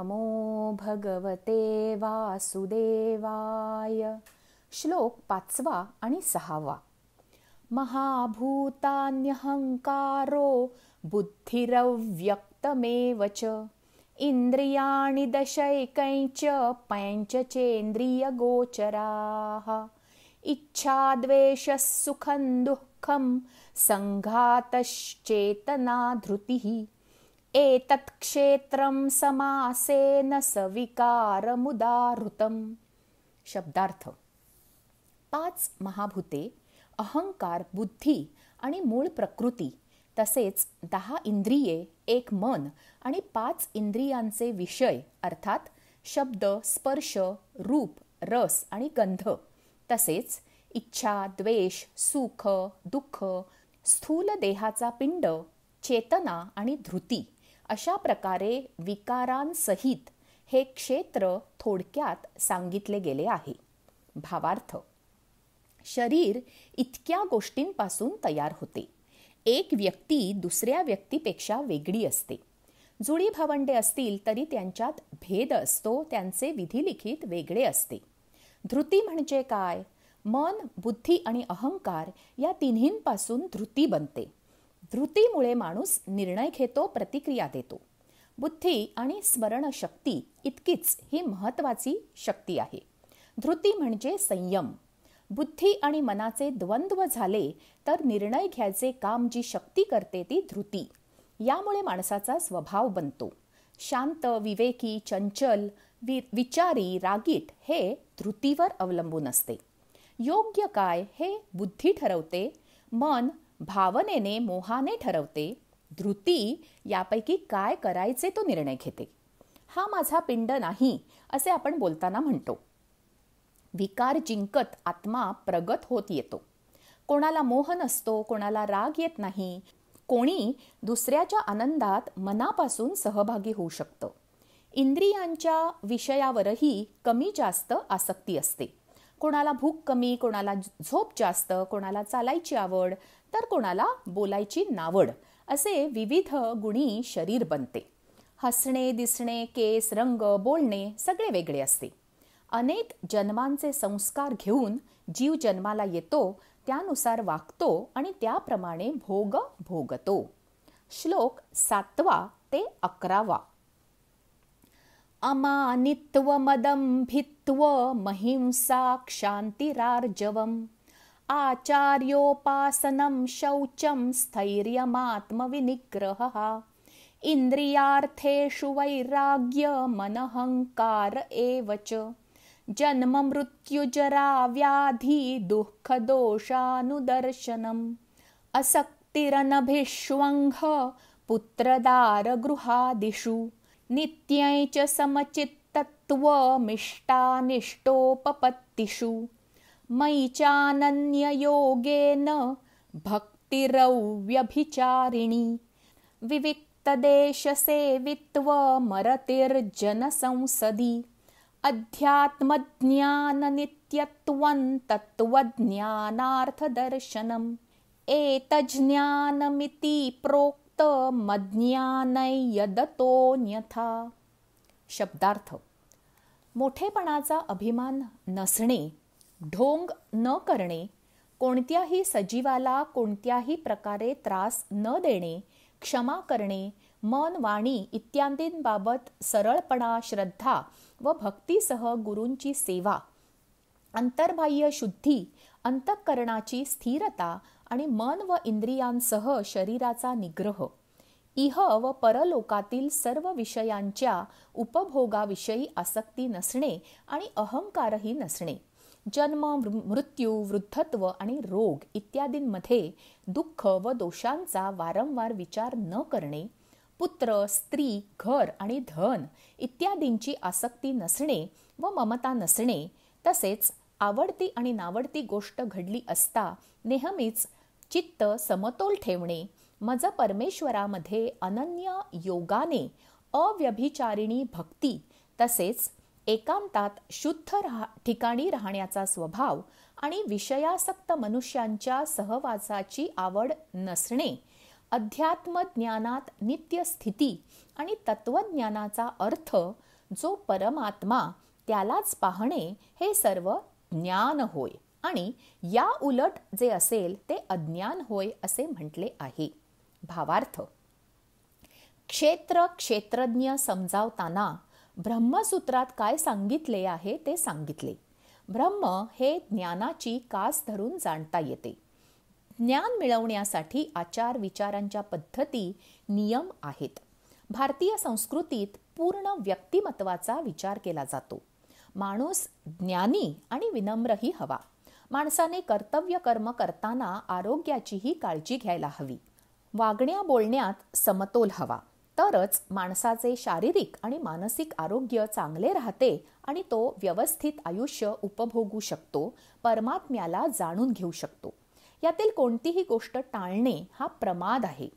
नमो भगवते वासुदेवाय. श्लोक 5 आणि 6. महाभूतान्यहंकारो बुद्धिरव्यक्तमेव च इंद्रियाणि दशैकञ्च पञ्चचेन्द्रियगोचराः. इच्छाद्वेषः सुखं दुःखं संघातश्चेतना धृतिः. एतत् क्षेत्रं समासेन सविकारमुदाहृतम्. शब्दार्थ. 5 महाभूते, अहंकार, बुद्धी आणि मूळ प्रकृती, तसेच 10 इंद्रिये, 1 मन आणि 5 इंद्रियांचे विषय अर्थात शब्द, स्पर्श, रूप, रस आणि गंध, तसेच इच्छा, द्वेष, सुख, दुःख, स्थूल देहाचा पिंड, चेतना आणि धृती अशा प्रकारे विकारांसहित हे क्षेत्र थोडक्यात सांगितले गेले आहे. भावार्थ. शरीर इतक्या गोष्टींपासून तयार होते. एक व्यक्ती दुसऱ्या व्यक्तीपेक्षा वेगळी असते. जुळी भावंडे असतील तरी त्यांच्यात भेद असतो, त्यांचे विधिलिखित वेगळे असते. धृती म्हणजे काय? मन, बुद्धी आणि अहंकार या तिन्हींपासून धृती बनते. धृतीमुळे माणूस निर्णय घेतो, प्रतिक्रिया देतो. बुद्धी आणि स्मरणशक्ती इतकीच ही महत्वाची शक्ती आहे. धृती म्हणजे संयम. बुद्धी आणि मनाचे द्वंद्व झाले तर निर्णय घ्यायचे काम जी शक्ती करते ती धृती. यामुळे माणसाचा स्वभाव बनतो. शांत, विवेकी, चंचल, विचारी, रागीट हे धृतीवर अवलंबून असते. योग्य काय हे बुद्धी ठरवते. मन भावनेने, मोहाने ठरवते. धृती यापैकी काय करायचे तो निर्णय घेते. हा माझा पिंड नाही असे आपण बोलताना म्हणतो. विकार जिंकत आत्मा प्रगत होत येतो. कोणाला मोह नसतो, कोणाला राग येत नाही. कोणी दुसऱ्याच्या आनंदात मनापासून सहभागी होऊ शकतं. इंद्रियांच्या विषयावरही कमी जास्त आसक्ती असते. कोणाला भूक कमी, कोणाला झोप जास्त, कोणाला चालायची आवड तर कोणाला बोलायची नावड असे विविध गुणी शरीर बनते. हसणे, दिसणे, केस, रंग, बोलणे सगळे वेगळे असते. अनेक जन्मांचे संस्कार घेऊन जीव जन्माला येतो, त्यानुसार वागतो आणि त्याप्रमाणे भोग भोगतो. श्लोक 7 ते 11. अमानित्वमदम्भित्व महिंसा क्षान्तिरार्जवम् आचार्योपासनं शौचं स्थैर्यमात्मविनिग्रहः. इंद्रियार्थेषु वैराग्यमनहंकार एव च जन्म मृत्युजरा व्याधि दुःखदोषानुदर्शनम्. असक्तिरनभिष्वङ्घ पुत्रदारगृहादिषु नित्यं च समचित्तत्वमिष्टानिष्टोपपत्तिषु. मयि चानन्ययोगेन भक्तिरव्यभिचारिणी. विविक्तदेशसेवित्वमरतिर्जनसंसदि. अध्यात्मज्ञाननित्यत्वं तत्त्वज्ञानार्थदर्शनम्. एतज्ज्ञानमिति प्रोक्तमज्ञानै यदतोऽन्यथा. शब्दार्थ. मोठेपणाचा अभिमान नसणे, ढोंग न करणे, कोणत्याही सजीवाला कोणत्याही प्रकारे त्रास न देणे, क्षमा करणे, मन, वाणी इत्यादींबाबत सरळपणा, श्रद्धा व भक्तीसह गुरूंची सेवा, अंतर्बाह्य शुद्धी, अंतःकरणाची स्थिरता आणि मन व इंद्रियांसह शरीराचा निग्रह, इह व परलोकातील सर्व विषयांच्या उपभोगाविषयी आसक्ती नसणे आणि अहंकारही नसणे, जन्म, मृत्यू, वृद्धत्व आणि रोग इत्यादींमध्ये दुःख व दोषांचा वारंवार विचार न करणे, पुत्र, स्त्री, घर आणि धन इत्यादींची आसक्ती नसणे व ममता नसणे, तसेच आवडती आणि नावडती गोष्ट घडली असता नेहमीच चित्त समतोल ठेवणे, मज परमेश्वरामध्ये अनन्य योगाने अव्यभिचारिणी भक्ती, तसेच एकांतात शुद्ध ठिकाणी राहण्याचा स्वभाव आणि विषयासक्त मनुष्यांच्या सहवासाची आवड नसणे, अध्यात्म ज्ञानात नित्य स्थिती आणि तत्वज्ञानाचा अर्थ जो परमात्मा त्यालाच पाहणे हे सर्व ज्ञान होय आणि या उलट जे असेल ते अज्ञान होय असे म्हटले आहे. भावार्थ: क्षेत्र क्षेत्रज्ञ समजावताना ब्रह्मसूत्रात काय सांगितले आहे ते सांगितले. ब्रह्म हे ज्ञानाची कास धरून जाणता येते. ज्ञान मिळवण्यासाठी आचार विचारांच्या पद्धती, नियम आहेत. भारतीय संस्कृतीत पूर्ण व्यक्तिमत्वाचा विचार केला जातो. माणूस ज्ञानी आणि विनम्रही हवा. माणसाने कर्तव्य कर्म करताना आरोग्याचीही काळजी घ्यायला हवी. वागण्या बोलण्यात समतोल हवा. तरच माणसाचे शारीरिक आणि मानसिक आरोग्य चांगले राहते आणि तो व्यवस्थित आयुष्य उपभोगू शकतो, परमात्म्याला जाणून घेऊ शकतो. यातील कोणतीही गोष्ट टाळणे हा प्रमाद आहे.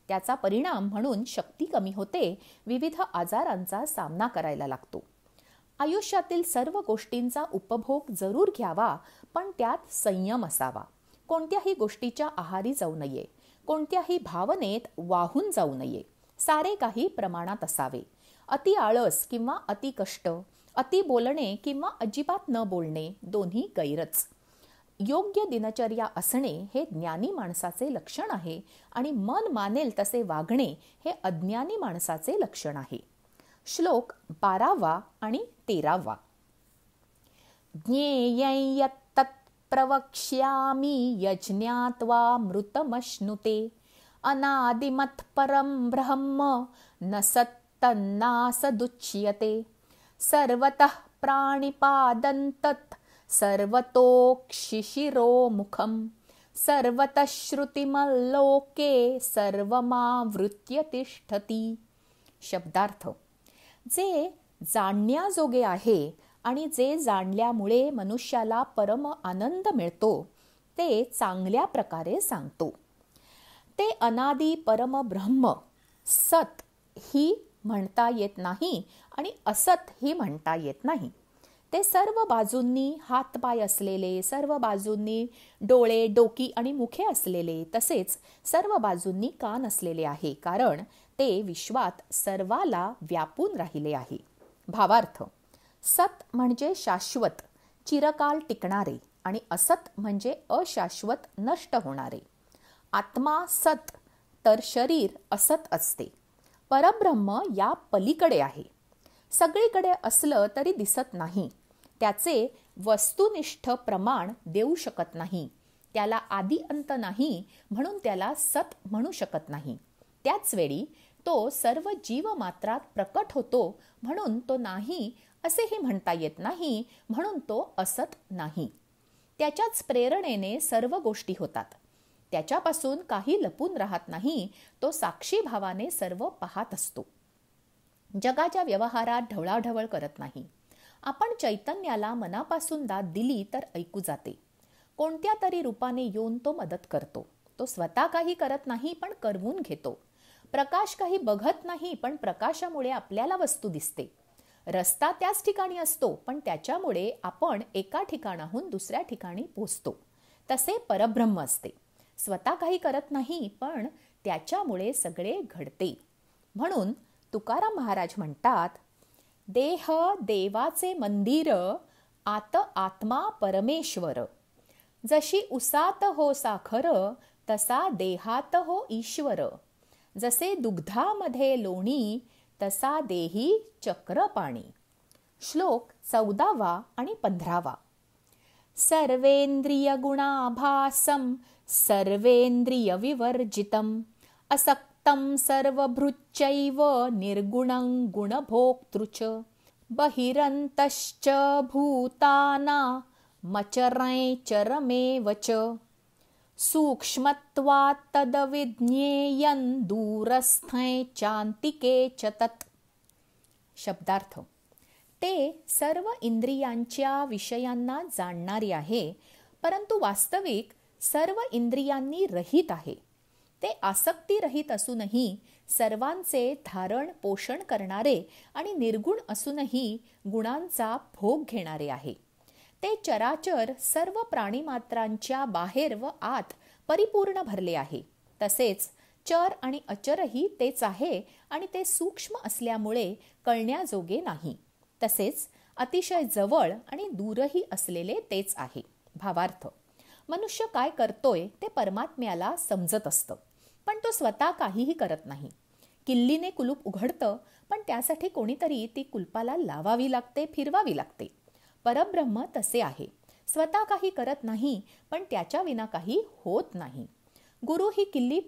त्याचा परिणाम म्हणून शक्ती कमी होते, विविध आजारांचा सामना करायला लागतो. आयुष्यातील सर्व गोष्टींचा उपभोग जरूर घ्यावा, पण त्यात संयम असावा. कोणत्याही गोष्टीच्या आहारी जाऊ नये. कोणत्याही भावनेत वाहून जाऊ नये. सारे काही प्रमाणात असावे. अति आळस किंवा अति कष्ट, अति बोलणे किंवा अजिबात न बोलणे दोन्ही गैरच. योग्य दिनचर्या असणे हे ज्ञानी माणसाचे लक्षण आहे आणि मन मानेल तसे वागणे हे अज्ञानी माणसाचे लक्षण आहे. श्लोक 12 आणि 13. ज्ञेयं यत्तत् प्रवक्ष्यामि यज्ञात्वा मृतमश्नुते अनादिमत् परं ब्रह्म न सत्तन्नासदुच्यते सर्वतः प्राणिपादं तत् सर्वतोक्षिशिरो मुखं सर्वतः श्रुतिमल्लोके सर्वमावृत्य तिष्ठति. शब्दार्थ: जे जाणण्याजोगे आहे आणि जे जाणल्यामुळे मनुष्याला परम आनंद मिळतो ते चांगल्या प्रकारे सांगतो. ते अनादी परम ब्रह्म सत ही म्हणता येत नाही आणि असत ही म्हणता येत नाही. ते सर्व बाजूंनी हातपाय असलेले, सर्व बाजूंनी डोळे, डोकी आणि मुखे असलेले, तसेच सर्व बाजूंनी कान असलेले आहे, कारण ते विश्वात सर्वाला व्यापून राहिले आहे. भावार्थ: सत म्हणजे शाश्वत, चिरकाल टिकणारे आणि असत म्हणजे अशाश्वत, नष्ट होणारे. आत्मा सत तर शरीर असत असते. परब्रह्म या पलीकडे आहे. सगळीकडे असलं तरी दिसत नाही. त्याचे वस्तुनिष्ठ प्रमाण देऊ शकत नाही. त्याला आदी अंत नाही, म्हणून त्याला सत म्हणू शकत नाही. त्याच वेळी तो सर्व जीवमात्रात प्रकट होतो, म्हणून तो नाही असेही म्हणता येत नाही, म्हणून तो असत नाही. त्याच्याच प्रेरणेने सर्व गोष्टी होतात. त्याच्यापासून काही लपून राहत नाही. तो साक्षी भावाने सर्व पाहत असतो. जगाच्या व्यवहारात ढवळाढवळ करत नाही. आपण चैतन्याला मनापासून दाद दिली तर ऐकू जाते. कोणत्या तरी रूपाने येऊन तो मदत करतो. तो स्वतः काही करत नाही, पण करवून घेतो. प्रकाश काही बघत नाही, पण प्रकाशामुळे आपल्याला वस्तू दिसते. रस्ता त्याच ठिकाणी असतो, पण त्याच्यामुळे आपण एका ठिकाणाहून दुसऱ्या ठिकाणी पोहोचतो. तसे परब्रह्म असते. स्वतः काही करत नाही, पण त्याच्यामुळे सगळे घडते. म्हणून तुकाराम महाराज म्हणतात, देह देवाचे मंदिर, आत आत्मा परमेश्वर. जशी उसात हो साखर, तसा देहात हो ईश्वर. जसे दुग्धामध्ये लोणी, तसा देही चक्रपाणी. श्लोक 14 आणि 15. सर्वेंद्रिय गुणाभासं सर्वेंद्रिय विवर्जितं असक्तं सर्वभृच्चैव निर्गुणं गुणभोक्तृच बहिरन्तश्च भूतानामचरैचरमेव च सूक्ष्मत्वात् तद्विज्ञेयं दूरस्थै चान्तिके च तत्. शब्दार्थ: ते सर्व इंद्रियांच्या विषयांना जाणणारे आहे, परंतु वास्तविक सर्व इंद्रियांनी रहित आहे. ते आसक्ती रहित असूनही सर्वांचे धारण पोषण करणारे आणि निर्गुण असूनही गुणांचा भोग घेणारे आहे. ते चराचर सर्व प्राणीमात्रांच्या बाहेर व आत परिपूर्ण भरले आहे. तसेच चर आणि अचरही तेच आहे आणि ते सूक्ष्म असल्यामुळे कळण्याजोगे नाही. तसेच अतिशय जवळ आणि दूरही असलेले तेच आहे. भावार्थ: मनुष्य काय करतोय ते परमात्म्याला समजत असतं, पण तो स्वतः काहीही करत नाही. किल्लीने कुलूप उघडतं, पण त्यासाठी कोणीतरी ती कुलपाला लावावी लागते, फिरवावी लागते. परब्रह्म तसे आहे, स्वतः काही करत नाही, पण त्याच्या विना काही होत नाही. गुरु ही किल्ली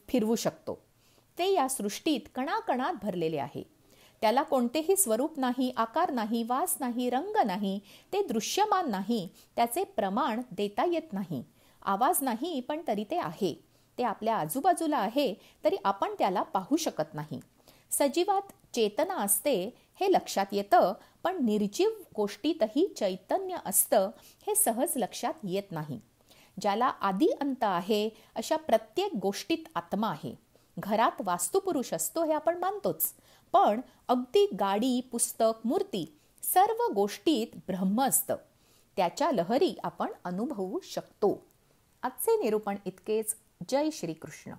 फिरवू शकतो. ते या सृष्टीत कणाकणात भरलेले आहे. त्याला कोणतेही स्वरूप नाही, आकार नाही, वास नाही, रंग नाही, ते दृश्यमान नाही, त्याचे प्रमाण देता येत नाही, आवाज नाही, पण तरी ते आहे. ते आपल्या आजूबाजूला आहे, तरी आपण त्याला पाहू शकत नाही. सजीवात चेतना असते हे लक्षात येतं, पण निर्जीव गोष्टीतही चैतन्य असतं हे सहज लक्षात येत नाही. ज्याला आदी अंत आहे अशा प्रत्येक गोष्टीत आत्मा आहे. घरात वास्तुपुरुष असतो हे आपण मानतोच, पण अगदी गाडी, पुस्तक, मूर्ती सर्व गोष्टीत ब्रह्म असतं. त्याच्या लहरी आपण अनुभवू शकतो. आजचे निरूपण इतकेच. जय श्री कृष्ण.